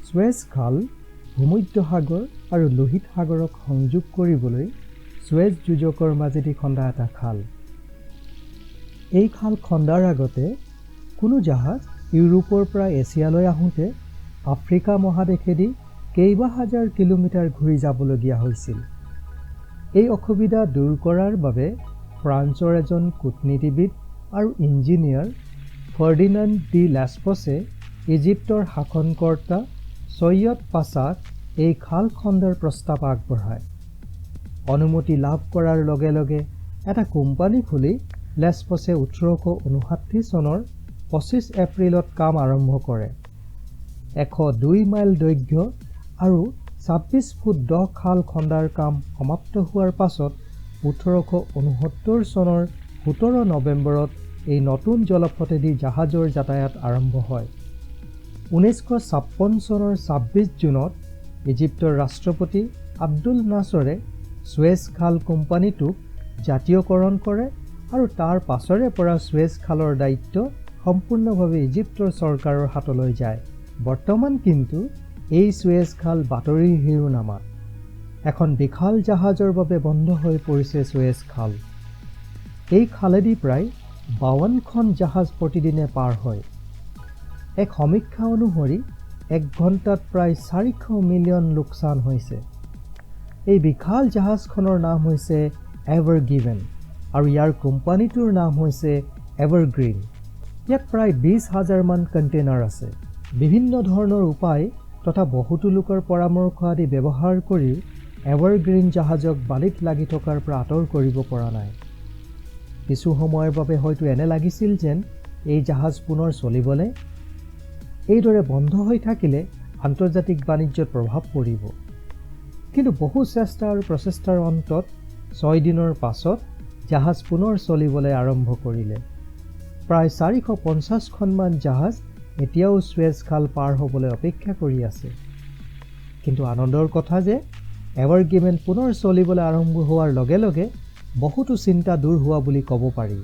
সুৱেজ খাল ভূমধ্য সাগৰ আৰু লোহিত সাগৰক সংযোগ কৰিবলৈ সুৱেজ যোজকৰ মাজেদি খন্দা এটা খাল। এই খাল খন্দাৰ আগতে কোনো জাহাজ ইউৰোপৰ পৰা এছিয়ালৈ আহোঁতে আফ্ৰিকা মহাদেশেদি কেইবা হাজাৰ কিলোমিটাৰ ঘূৰি যাবলগীয়া হৈছিল। এই অসুবিধা দূৰ কৰাৰ বাবে ফ্ৰান্সৰ এজন কূটনীতিবিদ আৰু ইঞ্জিনিয়াৰ ফাৰ্ডিনাণ্ড ডি লেছপছে ইজিপ্তৰ শাসনকৰ্তা ছৈয়দ পাছাক এই খাল খন্দাৰ প্ৰস্তাৱ আগবঢ়ায়। অনুমতি লাভ কৰাৰ লগে লগে এটা কোম্পানী খুলি লেছপছে 1859 চনৰ 25 এপ্ৰিলত কাম আৰম্ভ কৰে। 102 মাইল দৈৰ্ঘ্য আৰু 26 ফুট দ খাল খন্দাৰ কাম সমাপ্ত হোৱাৰ পাছত 1869 চনৰ 17 নৱেম্বৰত এই নতুন জলপথেদি জাহাজৰ যাতায়াত আৰম্ভ হয়। 1956 চনৰ 26 জুনত ইজিপ্তৰ ৰাষ্ট্ৰপতি আব্দুল নাছৰে সুৱেজ খাল কোম্পানীটোক জাতীয়কৰণ কৰে আৰু তাৰ পাছৰে পৰা সুৱেজ খালৰ দায়িত্ব সম্পূৰ্ণভাৱে ইজিপ্তৰ চৰকাৰৰ হাতলৈ যায়। বৰ্তমান কিন্তু এই সুৱেজ খাল বাতৰিৰ শিৰোনামাত। এখন বিশাল জাহাজৰ বাবে বন্ধ হৈ পৰিছে সুৱেজ খাল। এই খালেদি প্ৰায় 52খন জাহাজ প্ৰতিদিনে পাৰ হয়। এক সমীক্ষা অনুসৰি 1 ঘণ্টাত প্ৰায় 400 মিলিয়ন লোকচান হৈছে। এই বিশাল জাহাজখনৰ নাম হৈছে এভাৰ গিভেন আৰু ইয়াৰ কোম্পানীটোৰ নাম হৈছে এভাৰগ্ৰীণ। ইয়াত প্ৰায় 20,000 মান কণ্টেইনাৰ আছে। বিভিন্ন ধৰণৰ উপায় তথা বহুতো লোকৰ পৰামৰ্শ আদি ব্যৱহাৰ কৰি এভাৰগ্ৰীণ জাহাজক বালিত লাগি থকাৰ পৰা আঁতৰ কৰিব পৰা নাই। কিছু সময়ৰ বাবে হয়তো এনে লাগিছিল যেন এই জাহাজ পুনৰ চলিবলৈ এইদৰে বন্ধ হৈ থাকিলে আন্তৰ্জাতিক বাণিজ্যত প্ৰভাৱ পৰিব। কিন্তু বহু চেষ্টা আৰু প্ৰচেষ্টাৰ অন্তত 6 দিনৰ পাছত জাহাজ পুনৰ চলিবলৈ আৰম্ভ কৰিলে। প্ৰায় 450খনমান জাহাজ এতিয়াও সুৱেজ খাল পাৰ হ'বলৈ অপেক্ষা কৰি আছে। কিন্তু আনন্দৰ কথা যে এভাৰগিভেন পুনৰ চলিবলৈ আৰম্ভ হোৱাৰ লগে লগে বহুতো চিন্তা দূৰ হোৱা বুলি ক'ব পাৰি।